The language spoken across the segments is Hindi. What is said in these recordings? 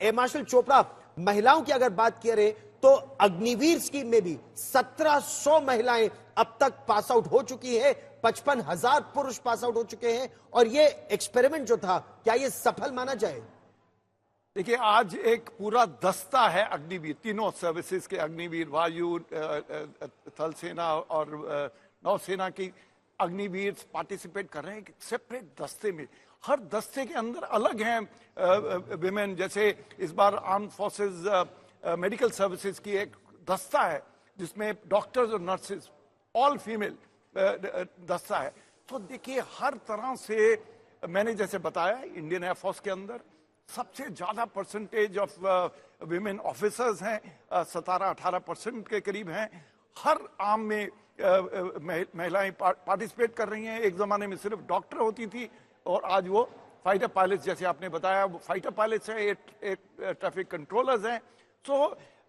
एयर मार्शल चोपड़ा, महिलाओं की अगर बात करें तो अग्निवीर स्कीम में भी 1700 महिलाएं अब तक पास आउट हो चुकी है, 55,000 पुरुष पास आउट हो चुके हैं। और ये एक्सपेरिमेंट जो था, क्या ये सफल माना जाए? देखिए, आज एक पूरा दस्ता है अग्निवीर, तीनों सर्विसेज के अग्निवीर, वायु, थल सेना और नौसेना की अग्निवीर पार्टिसिपेट कर रहे हैं एक सेपरेट दस्ते में। हर दस्ते के अंदर अलग हैं विमेन। जैसे इस बार आर्म फोर्सेस मेडिकल सर्विसेज की एक दस्ता है जिसमें डॉक्टर्स और नर्सेज ऑल फीमेल दस्ता है। तो देखिए, हर तरह से मैंने जैसे बताया, इंडियन एयरफोर्स के अंदर सबसे ज्यादा परसेंटेज ऑफ विमेन ऑफिसर्स हैं, 17-18% के करीब हैं। हर आर्म में महिलाएं पार्टिसिपेट कर रही हैं। एक जमाने में सिर्फ डॉक्टर होती थी और आज वो फाइटर पायलट्स, जैसे आपने बताया, वो फाइटर पायलट्स हैं, एक ट्रैफिक कंट्रोलर्स हैं। So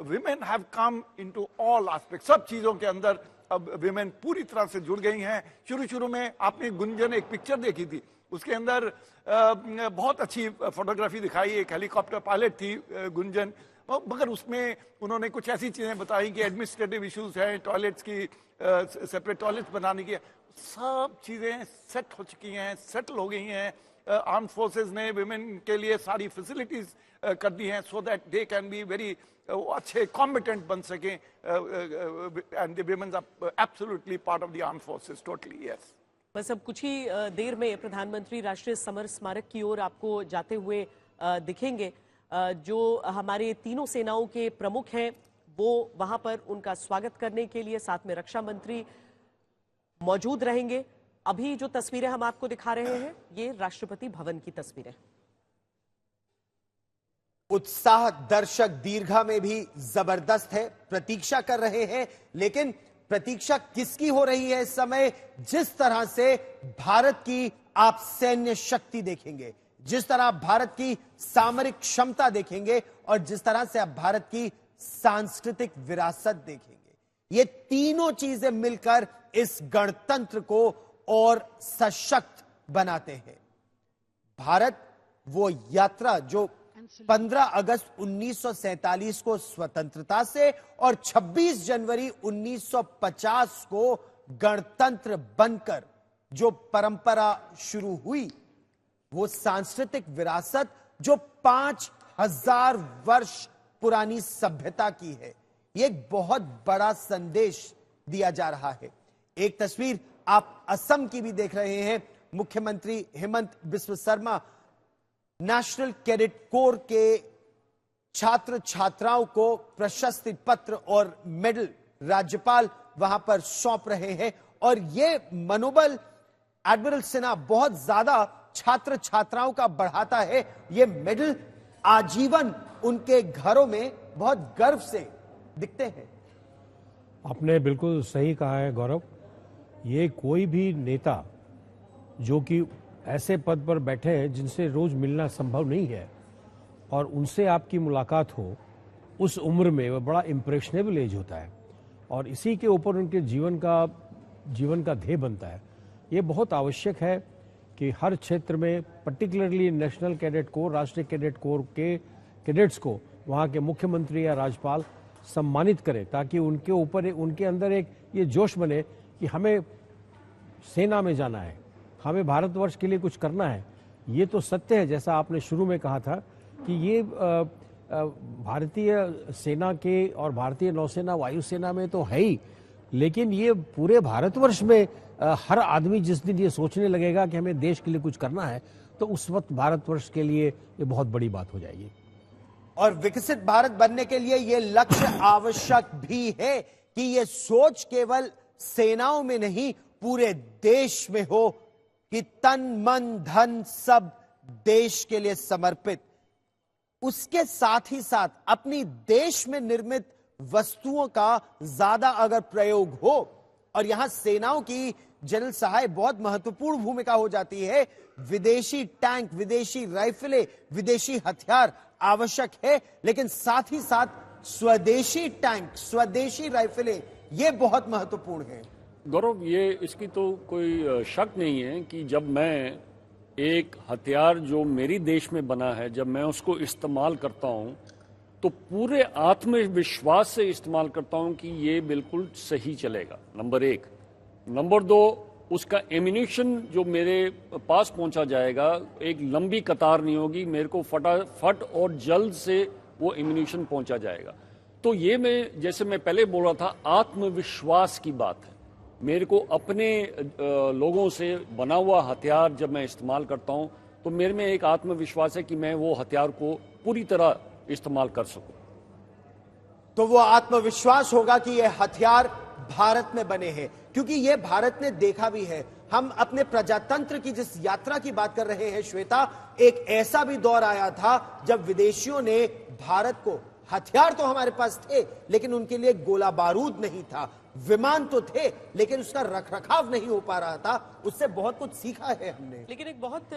women have come into all aspect, सब चीजों के अंदर अब विमेन पूरी तरह से जुड़ गई हैं। शुरू में आपने गुंजन एक पिक्चर देखी थी, उसके अंदर बहुत अच्छी फोटोग्राफी दिखाई, एक हेलीकॉप्टर पायलट थी गुंजन, मगर उसमें उन्होंने कुछ ऐसी चीजें बताई कि एडमिनिस्ट्रेटिव इश्यूज हैं, टॉयलेट्स की सेपरेट टॉयलेट्स बनाने की, सब चीजें सेट हो चुकी हैं, सेटल हो गई हैं। आर्म फोर्सेस ने विमेन के लिए सारी फैसिलिटीज कर दी हैं so that they can be very अच्छे कॉम्पिटेंट बन सके, and the women are absolutely part of the arm forces totally. Yes, बस अब कुछ ही देर में प्रधानमंत्री राष्ट्रीय समर स्मारक की ओर आपको जाते हुए दिखेंगे। जो हमारे तीनों सेनाओं के प्रमुख हैं वो वहां पर उनका स्वागत करने के लिए, साथ में रक्षा मंत्री मौजूद रहेंगे। अभी जो तस्वीरें हम आपको दिखा रहे हैं ये राष्ट्रपति भवन की तस्वीरें। उत्साह दर्शक दीर्घा में भी जबरदस्त है, प्रतीक्षा कर रहे हैं। लेकिन प्रतीक्षा किसकी हो रही है इस समय? जिस तरह से भारत की आप सैन्य शक्ति देखेंगे, जिस तरह आप भारत की सामरिक क्षमता देखेंगे और जिस तरह से आप भारत की सांस्कृतिक विरासत देखेंगे, ये तीनों चीजें मिलकर इस गणतंत्र को और सशक्त बनाते हैं। भारत वो यात्रा जो 15 अगस्त 1947 को स्वतंत्रता से और 26 जनवरी 1950 को गणतंत्र बनकर जो परंपरा शुरू हुई, वो सांस्कृतिक विरासत जो 5000 वर्ष पुरानी सभ्यता की है, ये एक बहुत बड़ा संदेश दिया जा रहा है। एक तस्वीर आप असम की भी देख रहे हैं। मुख्यमंत्री Hemant Biswa Sharma national cadet corps के छात्र छात्राओं को प्रशस्ति पत्र और मेडल राज्यपाल वहां पर सौंप रहे हैं। और ये मनोबल एडमिरल सिन्हा बहुत ज्यादा छात्र छात्राओं का बढ़ाता है। ये मेडल आजीवन उनके घरों में बहुत गर्व से दिखते हैं। आपने बिल्कुल सही कहा है गौरव। ये कोई भी नेता जो कि ऐसे पद पर बैठे हैं जिनसे रोज मिलना संभव नहीं है और उनसे आपकी मुलाकात हो उस उम्र में, वह बड़ा इम्प्रेशनेबल एज होता है और इसी के ऊपर उनके जीवन का ध्येय बनता है। ये बहुत आवश्यक है कि हर क्षेत्र में, पर्टिकुलरली नेशनल कैडेट कोर, राष्ट्रीय कैडेट कोर के कैडेट्स को वहाँ के मुख्यमंत्री या राज्यपाल सम्मानित करें ताकि उनके ऊपर, उनके अंदर एक ये जोश बने कि हमें सेना में जाना है, हमें भारतवर्ष के लिए कुछ करना है। ये तो सत्य है, जैसा आपने शुरू में कहा था कि ये भारतीय सेना के और भारतीय नौसेना, वायुसेना में तो है ही, लेकिन ये पूरे भारतवर्ष में हर आदमी जिस दिन ये सोचने लगेगा कि हमें देश के लिए कुछ करना है, तो उस वक्त भारतवर्ष के लिए ये बहुत बड़ी बात हो जाएगी। और विकसित भारत बनने के लिए ये लक्ष्य आवश्यक भी है कि ये सोच केवल सेनाओं में नहीं, पूरे देश में हो कि तन मन धन सब देश के लिए समर्पित। उसके साथ ही साथ अपनी देश में निर्मित वस्तुओं का ज्यादा अगर प्रयोग हो, और यहां सेनाओं की जनरल सहाय बहुत महत्वपूर्ण भूमिका हो जाती है। विदेशी टैंक, विदेशी राइफलें, विदेशी हथियार आवश्यक है, लेकिन साथ ही साथ स्वदेशी टैंक, स्वदेशी राइफलें, ये बहुत महत्वपूर्ण है। गौरव, ये इसकी तो कोई शक नहीं है कि जब मैं एक हथियार जो मेरी देश में बना है, जब मैं उसको इस्तेमाल करता हूं तो पूरे आत्मविश्वास से इस्तेमाल करता हूं कि ये बिल्कुल सही चलेगा, नंबर एक। नंबर दो, उसका एम्यूनिशन जो मेरे पास पहुंचा जाएगा, एक लंबी कतार नहीं होगी, मेरे को फटाफट और जल्द से वो एम्यूनिशन पहुंचा जाएगा। तो ये मैं, जैसे मैं पहले बोल रहा था, आत्मविश्वास की बात है। मेरे को अपने लोगों से बना हुआ हथियार जब मैं इस्तेमाल करता हूं तो मेरे में एक आत्मविश्वास है कि मैं वो हथियार को पूरी तरह इस्तेमाल कर सकूं। तो वो आत्मविश्वास होगा कि ये हथियार भारत में बने हैं, क्योंकि ये भारत ने देखा भी है। हम अपने प्रजातंत्र की जिस यात्रा की बात कर रहे हैं श्वेता, एक ऐसा भी दौर आया था जब विदेशियों ने भारत को, हथियार तो हमारे पास थे लेकिन उनके लिए गोला बारूद नहीं था, विमान तो थे लेकिन उसका रखरखाव नहीं हो पा रहा था। उससे बहुत कुछ सीखा है हमने। लेकिन एक बहुत,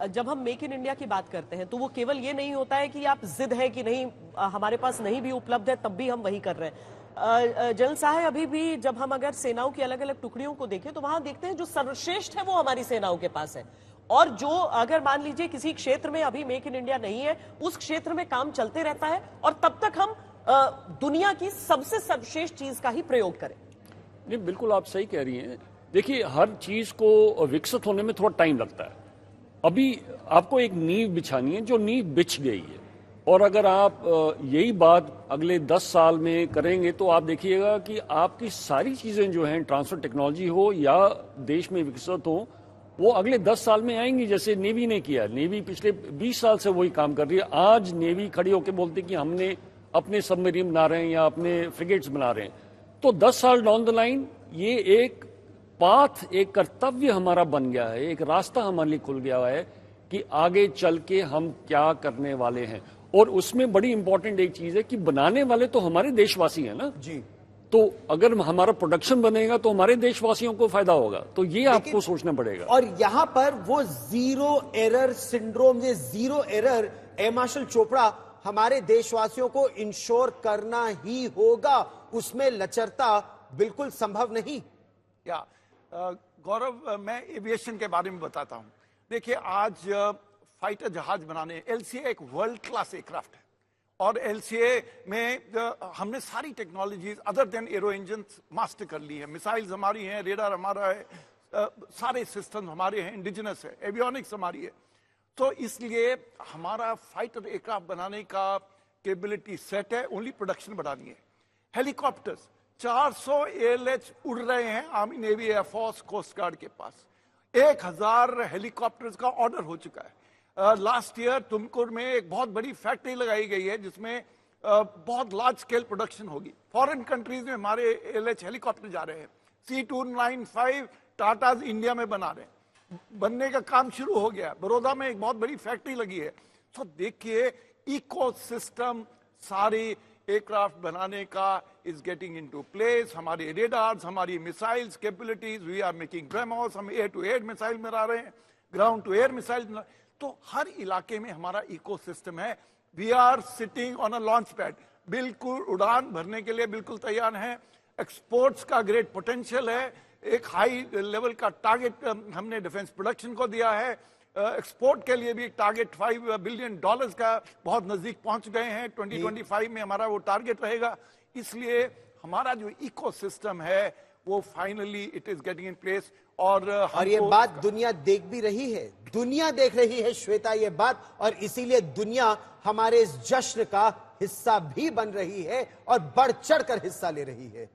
जब हम मेक इन इंडिया की बात करते हैं तो वो केवल ये नहीं होता है कि आप जिद है कि नहीं हमारे पास नहीं भी उपलब्ध है तब भी हम वही कर रहे हैं। जनरल साहब, अभी भी जब हम अगर सेनाओं की अलग अलग टुकड़ियों को देखें तो वहां देखते हैं जो सर्वश्रेष्ठ है वो हमारी सेनाओं के पास है, और जो अगर मान लीजिए किसी क्षेत्र में अभी मेक इन इंडिया नहीं है, उस क्षेत्र में काम चलते रहता है और तब तक हम दुनिया की सबसे सर्वश्रेष्ठ चीज का ही प्रयोग करें। नहीं, बिल्कुल आप सही कह रही हैं। देखिए, हर चीज को विकसित होने में थोड़ा टाइम लगता है। अभी आपको एक नींव बिछानी है, जो नींव बिछ गई है, और अगर आप यही बात अगले 10 साल में करेंगे तो आप देखिएगा कि आपकी सारी चीजें जो हैं, ट्रांसफर टेक्नोलॉजी हो या देश में विकसित हो, वो अगले 10 साल में आएंगी। जैसे नेवी ने किया, नेवी पिछले 20 साल से वही काम कर रही है। आज नेवी खड़ी होकर बोलती कि हमने अपने सबमरीन बना रहे हैं या अपने फ्रिगेट्स बना रहे हैं, तो 10 साल डाउन द लाइन ये एक पाथ, एक कर्तव्य हमारा बन गया है, एक रास्ता हमारे लिए खुल गया है कि आगे चल के हम क्या करने वाले हैं। और उसमें बड़ी इंपॉर्टेंट एक चीज है कि बनाने वाले तो हमारे देशवासी हैं ना जी। तो अगर हमारा प्रोडक्शन बनेगा तो हमारे देशवासियों को फायदा होगा, तो ये आपको सोचना पड़ेगा। और यहां पर वो जीरो एरर सिंड्रोम, ये zero error air marshal Chopra हमारे देशवासियों को इंश्योर करना ही होगा, उसमें लचरता बिल्कुल संभव नहीं। या गौरव, मैं एविएशन के बारे में बताता हूं। देखिए, आज फाइटर जहाज बनाने, एलसीए एक वर्ल्ड क्लास एयरक्राफ्ट है, और एलसीए में हमने सारी technologies other than arrow engine master कर ली है। मिसाइल्स हमारी हैं, रेडार हमारा है, सारे सिस्टम हमारे हैं, इंडिजिनस है, एवियोनिक्स हमारी है। तो इसलिए हमारा फाइटर एयरक्राफ्ट बनाने का कैपेबिलिटी सेट है, ओनली प्रोडक्शन बढ़ानी है। हेलीकॉप्टर्स 400 एयरलेट्स उड़ रहे हैं army, navy, air force, coast guard के पास। 1000 हेलीकॉप्टर्स का ऑर्डर हो चुका है। लास्ट ईयर तुमकुर में एक बहुत बड़ी फैक्ट्री लगाई गई है जिसमें बहुत लार्ज स्केल प्रोडक्शन होगी। फॉरेन कंट्रीज में हमारे एयरलेट्स हेलीकॉप्टर जा रहे हैं। C295 टाटाज इंडिया में बना रहे हैं, बनने का काम शुरू हो गया। बड़ौदा में एक बहुत बड़ी फैक्ट्री लगी है। तो देखिए, इकोसिस्टम सारी एयरक्राफ्ट बनाने का इज गेटिंग इनटू प्लेस। हमारे रेडार्स, हमारी missiles capabilities, we are making BrahMos, हम एयर टू एयर मिसाइल बना रहे हैं, ग्राउंड टू एयर मिसाइल। तो हर इलाके में हमारा इकोसिस्टम है। We are sitting on a launch pad, बिल्कुल उड़ान भरने के लिए बिल्कुल तैयार हैं। एक्सपोर्ट्स का ग्रेट पोटेंशियल है। एक हाई लेवल का टारगेट हमने डिफेंस प्रोडक्शन को दिया है। एक्सपोर्ट के लिए भी टारगेट $5 बिलियन का बहुत नजदीक पहुंच गए हैं। 2025 में हमारा वो टारगेट रहेगा। इसलिए हमारा जो इकोसिस्टम है वो finally it is getting in place. और ये बात दुनिया देख भी रही है, दुनिया देख रही है श्वेता ये बात, और इसीलिए दुनिया हमारे इस जश्न का हिस्सा भी बन रही है और बढ़ चढ़कर हिस्सा ले रही है।